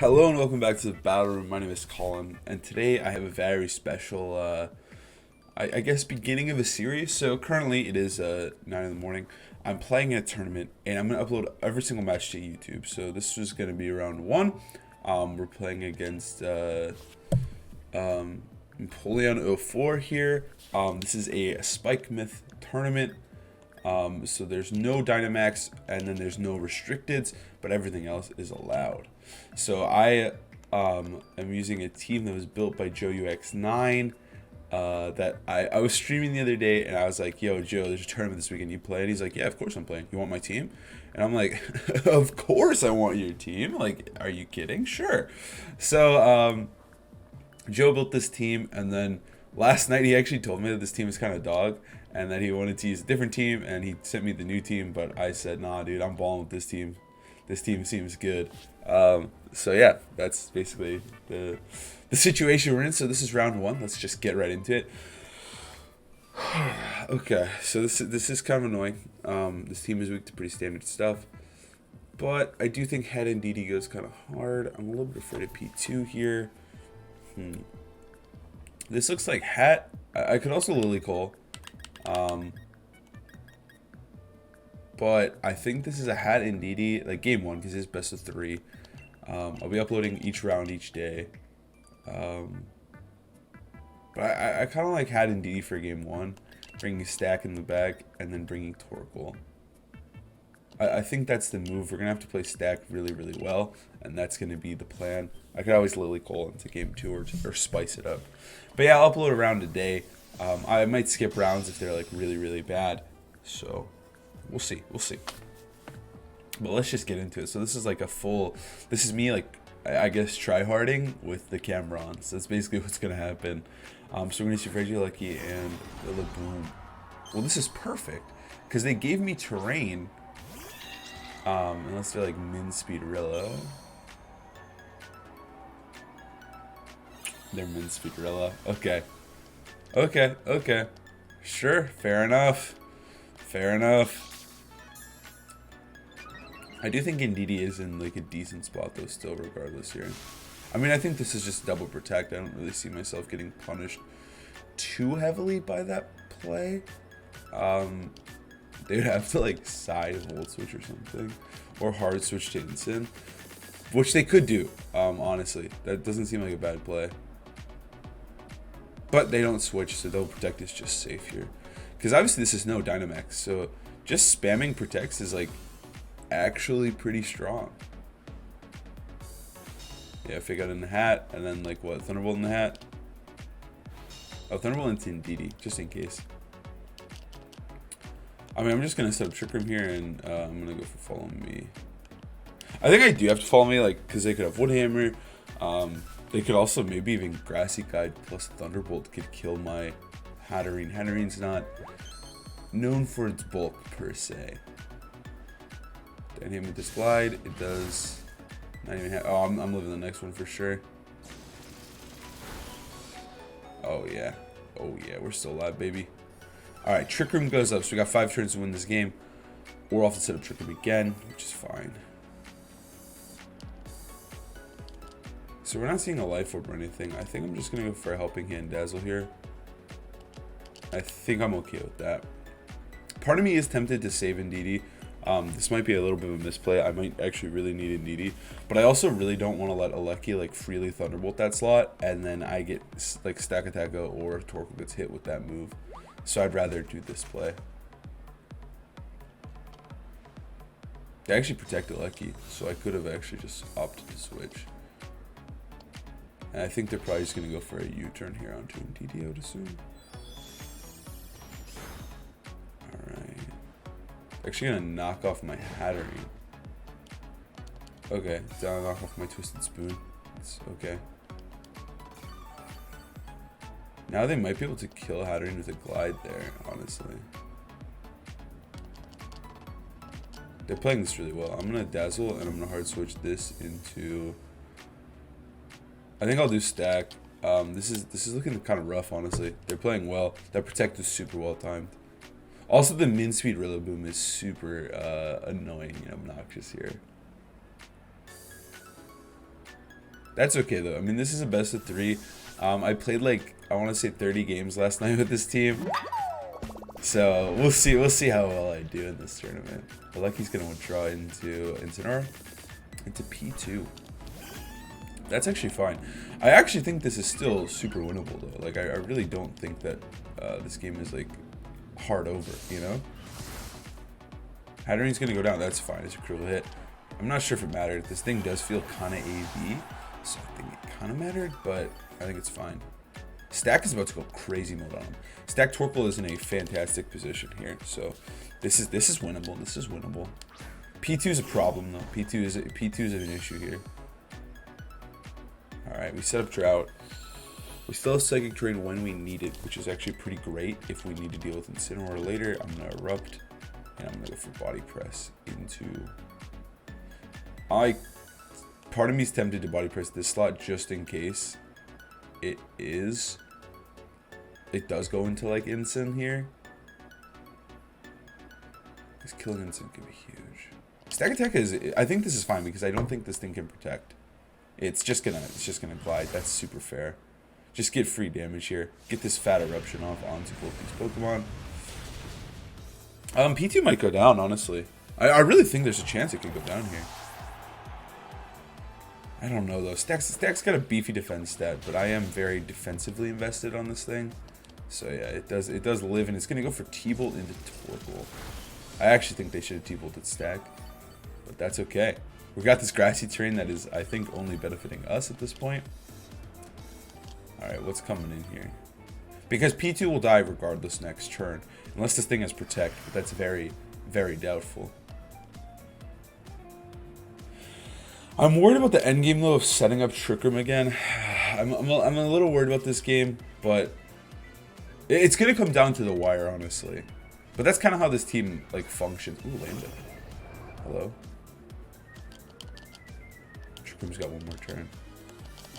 Hello and welcome back to the Battle Room. My name is Colin, and today I have a very special, I guess, beginning of a series. So currently it is 9 in the morning. I'm playing in a tournament, and I'm going to upload every single match to YouTube. So this is going to be round one. We're playing against Napoleon 04 here. This is a Spikemuth tournament. So there's no Dynamax, and then there's no restricteds, but everything else is allowed. So I am using a team that was built by Joe UX9 that I was streaming the other day, and I was like, yo, Joe, there's a tournament this weekend, you play? And he's like, yeah, of course I'm playing. You want my team? And I'm like, of course I want your team. Like, are you kidding? Sure. So Joe built this team, and then last night he actually told me that this team is kind of dog and that he wanted to use a different team, and he sent me the new team, but I said, nah, dude, I'm balling with this team. This team seems good. So yeah, that's basically the situation we're in. So this is round one. Let's just get right into it. Okay, so this is kind of annoying. This team is weak to pretty standard stuff, but I do think Head and DD goes kind of hard. I'm a little bit afraid of P2 here. This looks like Hat. I could also Lily Cole. But I think this is a Hat in DD, like game one, because it's best of three. I'll be uploading each round each day. But I kind of like Hat in DD for game one, bringing Stack in the back, and then bringing Torkoal. I think that's the move. We're going to have to play Stack really, really well, and that's going to be the plan. I could always Lily Cole into game two or spice it up. But yeah, I'll upload a round a day. I might skip rounds if they're like really, really bad. So we'll see. But let's just get into it. So this is like this is me like, I guess, tryharding with the camera on. So that's basically what's going to happen. So we're going to see Regieleki and the Laboon. Well, this is perfect because they gave me terrain. Unless they're like Min Speedrilla. They're Min Speedrilla. Okay. Sure, fair enough. I do think Indeedee is in like a decent spot though still regardless here. I mean, I think this is just double protect. I don't really see myself getting punished too heavily by that play. They would have to like side hold switch or something, or hard switch to Instant, which they could do. Honestly, that doesn't seem like a bad play. But they don't switch, so double protect is just safe here. Because obviously this is no Dynamax, so just spamming protects is like actually pretty strong. Yeah, Fake Out in the Hat, and then like what, Thunderbolt in the Hat? Oh, Thunderbolt into DD, just in case. I mean, I'm just going to set up Trick Room here, and I'm going to go for Follow Me. I think I do have to Follow Me, like, because they could have Woodhammer. They could also maybe even Grassy Guide plus Thunderbolt could kill my Hatterene. Hatterene's not known for its bulk, per se. Then hit with this Glide. It does not even have... Oh, I'm living the next one for sure. Oh, yeah. We're still alive, baby. Alright, Trick Room goes up, so we got 5 turns to win this game. We're off to set up Trick Room again, which is fine. So we're not seeing a Life Orb or anything. I think I'm just going to go for a Helping Hand Dazzle here. I think I'm okay with that. Part of me is tempted to save Indeedee. This might be a little bit of a misplay. I might actually really need Indeedee. But I also really don't want to let Aleki like freely Thunderbolt that slot, and then I get like Stack Attack or Torkoal gets hit with that move. So I'd rather do this play. They actually protected Lucky, so I could have actually just opted to switch. And I think they're probably just going to go for a U-turn here onto Indeedee, I would assume. Alright. Actually going to knock off my Hatterene. Okay, down knock off my Twisted Spoon. It's okay. Now they might be able to kill Hatterene with a Glide there, honestly. They're playing this really well. I'm going to Dazzle, and I'm going to hard switch this into... I think I'll do Stack. This is looking kind of rough, honestly. They're playing well. That Protect is super well timed. Also, the Min Speed Rillaboom is super annoying and obnoxious here. That's okay though. I mean, this is a best of 3. I played like, I want to say 30 games last night with this team. So we'll see how well I do in this tournament. But Lucky's gonna withdraw into P2. That's actually fine. I actually think this is still super winnable though. Like I really don't think that this game is like hard over, you know? Hattering's gonna go down. That's fine. It's a cruel hit. I'm not sure if it mattered. This thing does feel kind of AV, so I think it kind of mattered, but I think it's fine. Stack is about to go crazy mode on him. Stack Torkoal is in a fantastic position here, so this is winnable. This is winnable. P2 is a problem though. P2 is an issue here. All right, we set up Drought. We still have Psychic Terrain when we need it, which is actually pretty great. If we need to deal with Incineroar later, I'm gonna Erupt, and I'm gonna go for Body Press into. Part of me is tempted to Body Press this slot just in case. It does go into like Incin here. This killing Incin could be huge. Stack Attack is, I think this is fine because I don't think this thing can protect. It's just gonna glide. That's super fair. Just get free damage here. Get this fat eruption off onto both these Pokemon. P2 might go down, honestly. I really think there's a chance it could go down here. I don't know though. Stack's got a beefy defense stat, but I am very defensively invested on this thing. So yeah, it does live, and it's gonna go for T-Bolt into Torkoal. I actually think they should have T-Bolted Stack, but that's okay. We got this grassy terrain that is, I think, only benefiting us at this point. All right, what's coming in here? Because P2 will die regardless next turn, unless this thing has Protect, but that's very, very doubtful. I'm worried about the end game though of setting up Trick Room again. I'm a little worried about this game, but it's gonna come down to the wire, honestly. But that's kind of how this team like functions. Ooh, Lambda. Hello. Trick Room's got one more turn.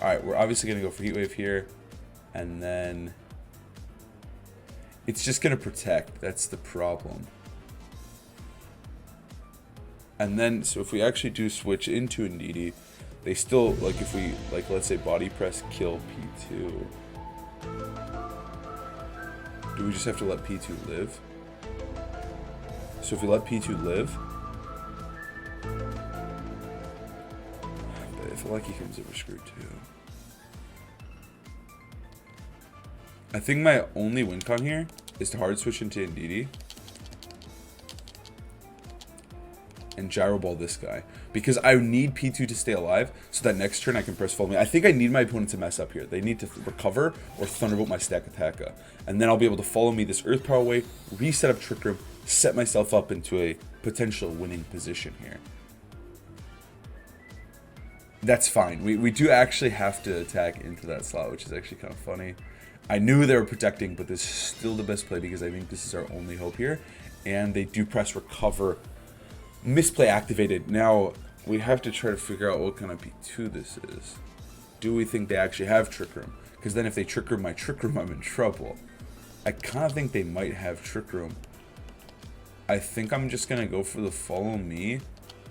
All right, we're obviously gonna go for Heat Wave here, and then it's just gonna Protect. That's the problem. And then, so if we actually do switch into Indeedee, they still, like if we, like let's say Body Press kill P2. Do we just have to let P2 live? So if we let P2 live, but if Lucky comes in, we're screwed too. I think my only win con here is to hard switch into Indeedee. And Gyro Ball this guy, because I need P2 to stay alive so that next turn I can press Follow Me. I think I need my opponent to mess up here. They need to recover or Thunderbolt my Stack Attacka, and then I'll be able to Follow Me this Earth Power away, reset up Trick Room, set myself up into a potential winning position here. That's fine. We do actually have to attack into that slot, which is actually kind of funny. I knew they were protecting, but this is still the best play because I think this is our only hope here, and they do press Recover. Misplay activated. Now we have to try to figure out what kind of P2 this is. Do we think they actually have Trick Room? Because then if they Trick Room my Trick Room, I'm in trouble. I kind of think they might have Trick Room. I think I'm just going to go for the Follow Me,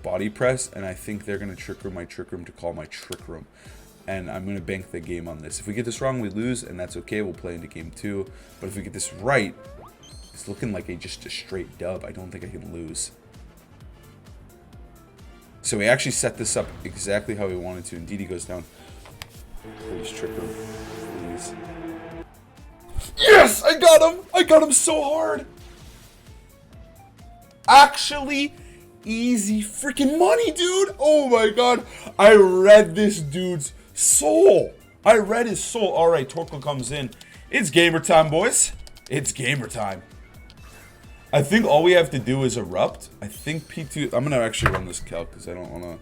Body Press, and I think they're going to Trick Room my Trick Room to call my Trick Room. And I'm going to bank the game on this. If we get this wrong, we lose, and that's okay. We'll play into game 2. But if we get this right, it's looking like just a straight dub. I don't think I can lose. So we actually set this up exactly how we wanted to. Indeedee goes down. Please, Trick Room. Please. Yes! I got him! I got him so hard! Actually, easy freaking money, dude! Oh my god. I read this dude's soul. I read his soul. Alright, Torkoal comes in. It's gamer time, boys. It's gamer time. I think all we have to do is Erupt. I think P2... I'm going to actually run this calc because I don't want to...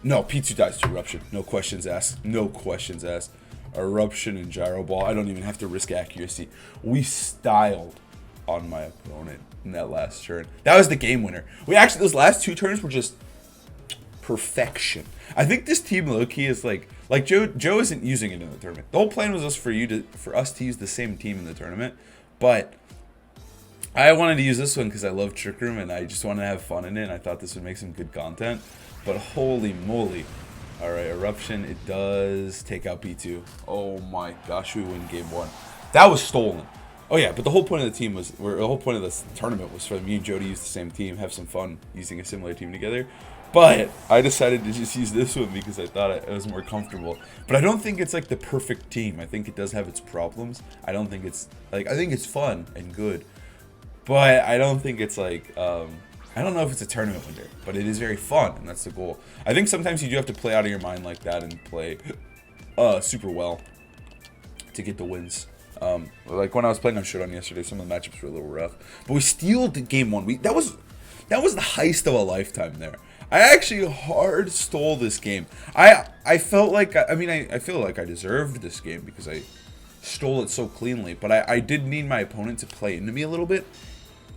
No, P2 dies to Eruption. No questions asked. No questions asked. Eruption and Gyro Ball. I don't even have to risk accuracy. We styled on my opponent in that last turn. That was the game winner. We actually... Those last 2 turns were just perfection. I think this team low-key is like Joe isn't using it in the tournament. The whole plan was for us to use the same team in the tournament. But... I wanted to use this one because I love Trick Room and I just wanted to have fun in it, and I thought this would make some good content. But holy moly, Alright, Eruption, it does take out P2. Oh my gosh, we win game 1. That was stolen. Oh yeah, but the whole point of the team was, or the whole point of this tournament was for me and Jody to use the same team, have some fun using a similar team together. But I decided to just use this one because I thought it was more comfortable. But I don't think it's like the perfect team. I think it does have its problems. I don't think it's like, I think it's fun and good. But I don't think it's like, I don't know if it's a tournament winner, but it is very fun, and that's the goal. I think sometimes you do have to play out of your mind like that and play super well to get the wins. Like when I was playing on Showdown yesterday, some of the matchups were a little rough, but we stealed game 1. That was the heist of a lifetime there. I actually hard stole this game. I felt like, I feel like I deserved this game because I stole it so cleanly, but I did need my opponent to play into me a little bit,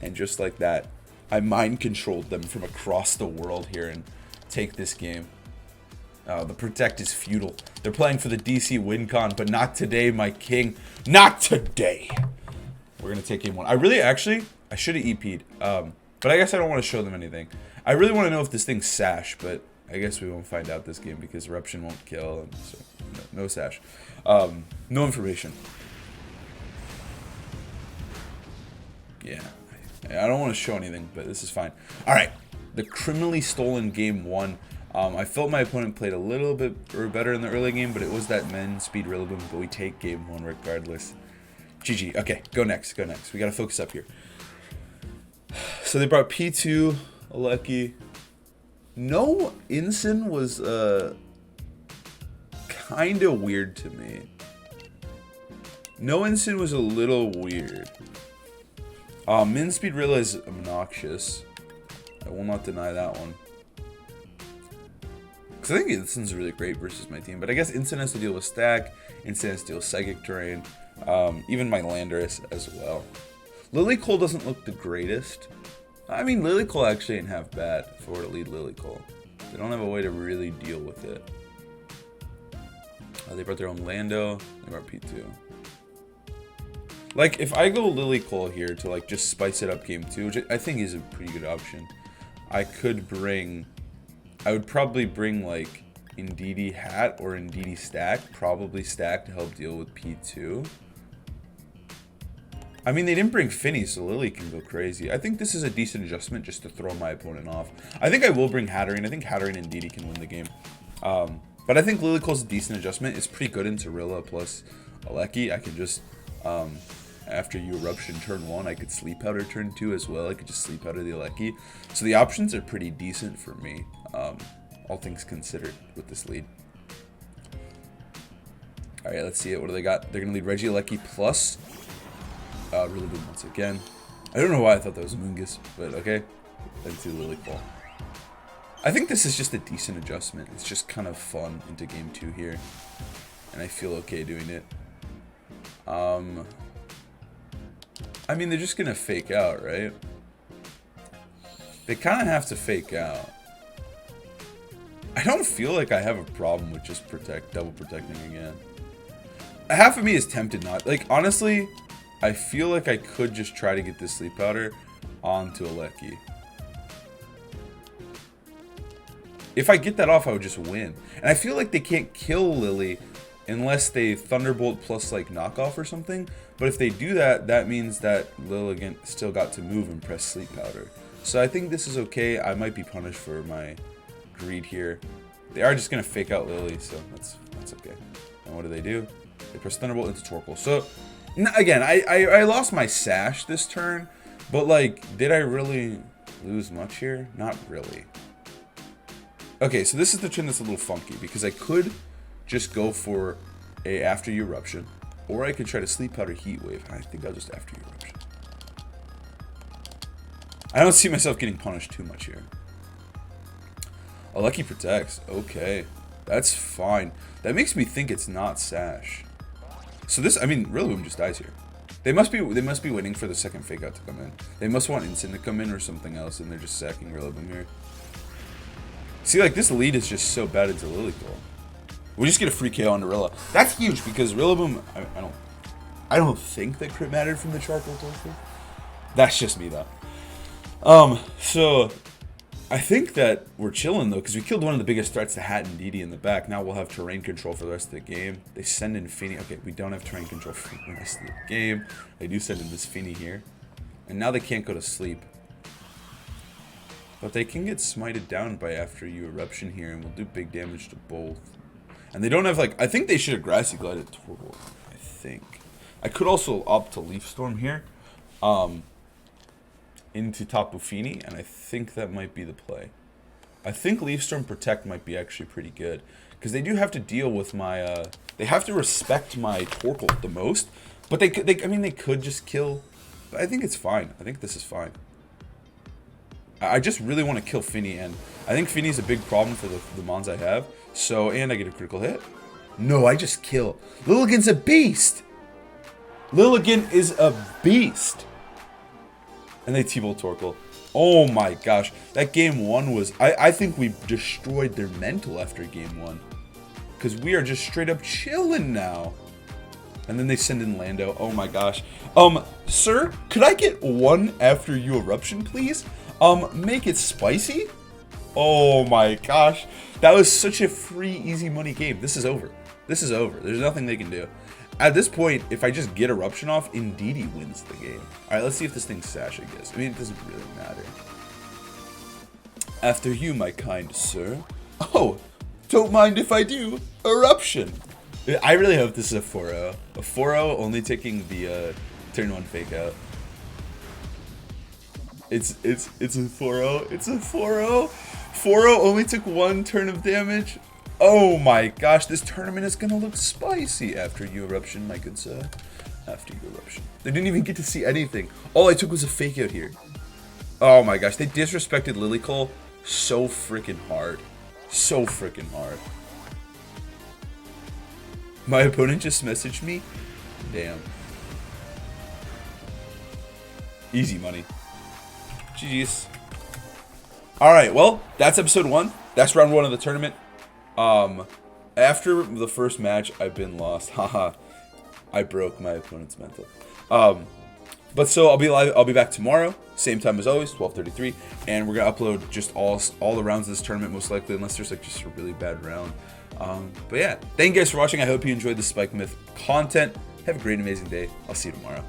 and just like that, I mind controlled them from across the world here and take this game. The Protect is futile. They're playing for the DC win con, but not today, my king. Not today. We're going to take game 1. I should have EP'd. But I guess I don't want to show them anything. I really want to know if this thing's sash, but I guess we won't find out this game because Eruption won't kill. And so no sash. No information. Yeah. I don't want to show anything, but this is fine. Alright. The criminally stolen game 1. I felt my opponent played a little bit or better in the early game, but it was that men speed Rillaboom, but we take game 1 regardless. GG. Okay, go next. Go next. We gotta focus up here. So they brought P2, Alecki. No Ensign was kind of weird to me. No Ensign was a little weird. Min speed Rilla is obnoxious. I will not deny that one. Because I think Ensign's really great versus my team. But I guess Ensign has to deal with Stack. Ensign has to deal with Psychic Terrain. Even my Landorus as well. Lilycole doesn't look the greatest. I mean, Lilycole actually ain't half bad if I were to lead Lilycole. They don't have a way to really deal with it. They brought their own Lando. They brought P2. Like, if I go Lilycole here to, like, just spice it up game 2, which I think is a pretty good option, I would probably bring, like, Indeedee Hat or Indeedee Stack. Probably Stack to help deal with P2. I mean, they didn't bring Finny, so Lily can go crazy. I think this is a decent adjustment just to throw my opponent off. I think I will bring Hatterene. I think Hatterene and Indeedee can win the game. But I think Lilycole's a decent adjustment. It's pretty good into Rilla plus Alecki. I can just, after you Eruption turn 1, I could Sleep Powder turn 2 as well. I could just Sleep Powder the Alecki. So the options are pretty decent for me, all things considered, with this lead. Alright, let's see it. What do they got? They're going to lead Regieleki plus Rillaboom once again. I don't know why I thought that was Moongus, but okay. Let's do Lilycole. I think this is just a decent adjustment. It's just kind of fun into game 2 here. And I feel okay doing it. I mean, they're just going to fake out, right? They kind of have to fake out. I don't feel like I have a problem with just double protecting again. Half of me is tempted not. Like, honestly, I feel like I could just try to get this Sleep Powder onto Alecki. If I get that off, I would just win. And I feel like they can't kill Lily unless they Thunderbolt plus, like, knockoff or something. But if they do that, that means that Lilligant still got to move and press Sleep Powder. So I think this is okay. I might be punished for my greed here. They are just going to fake out Lily, so that's okay. And what do? They press Thunderbolt into Torkoal. So, again, I lost my Sash this turn, but, like, did I really lose much here? Not really. Okay, so this is the turn that's a little funky, because I could just go for a After You Eruption, or I could try to Sleep Powder Heat Wave, and I think I'll just After You Eruption. I don't see myself getting punished too much here. Alecki protects. Okay, that's fine. That makes me think it's not Sash. So this, I mean, Rillaboom just dies here. They must be waiting for the second fake out to come in. They must want Instant to come in or something else, and they're just sacking Rillaboom here. See, like, this lead is just so bad into Lilycole. We just get a free KO on Rilla. That's huge because Rillaboom, I don't think that crit mattered from the Charcoal Tofu. That's just me though. So I think that we're chilling, though, because we killed one of the biggest threats to Hat and Didi in the back. Now we'll have terrain control for the rest of the game. They send in Finny. Okay, we don't have terrain control for the rest of the game. They do send in this Finny here. And now they can't go to sleep. But they can get smited down by after you eruption here, and we'll do big damage to both. And they don't have, like, I think they should have Grassy Glided Torkoal, I think. I could also opt to Leaf Storm here. Into Tapu Fini, and I think that might be the play. I think Leaf Storm Protect might be actually pretty good, because they do have to deal with my, they have to respect my Torkoal the most, but I mean, they could just kill, but I think it's fine. I think this is fine. I just really want to kill Finny, and I think Finny's a big problem for the mons I have, so, and I get a critical hit. No, I just kill. Lilligant's a beast! Lilligant is a beast! And they T-Bolt Torkoal. Oh my gosh. That game 1 was... I think we destroyed their mental after game 1. Because we are just straight up chilling now. And then they send in Lando. Oh my gosh. Sir, could I get 1 after you eruption, please? Make it spicy? Oh my gosh. That was such a free, easy money game. This is over. This is over. There's nothing they can do. At this point, if I just get eruption off, Indeedee wins the game. Alright, let's see if this thing's Sash, I guess. I mean, it doesn't really matter. After you, my kind sir. Oh, don't mind if I do. Eruption. I really hope this is a 4-0. A 4-0 only taking the turn 1 fake out. It's a 4-0. It's a 4-0. 4-0 only took 1 turn of damage. Oh my gosh, this tournament is gonna look spicy after you eruption, my good sir. After you eruption. They didn't even get to see anything. All I took was a fake out here. Oh my gosh, they disrespected Lilycole so freaking hard. So freaking hard. My opponent just messaged me. Damn. Easy money. GG's. Alright, well, that's episode 1. That's round 1 of the tournament. After the first match, I've been lost. Haha. I broke my opponent's mental. But so I'll be back tomorrow, same time as always, 12:33, and we're gonna upload just all the rounds of this tournament, most likely, unless there's like just a really bad round. But yeah, thank you guys for watching. I hope you enjoyed the Spikemuth content. Have a great, amazing day. I'll see you tomorrow.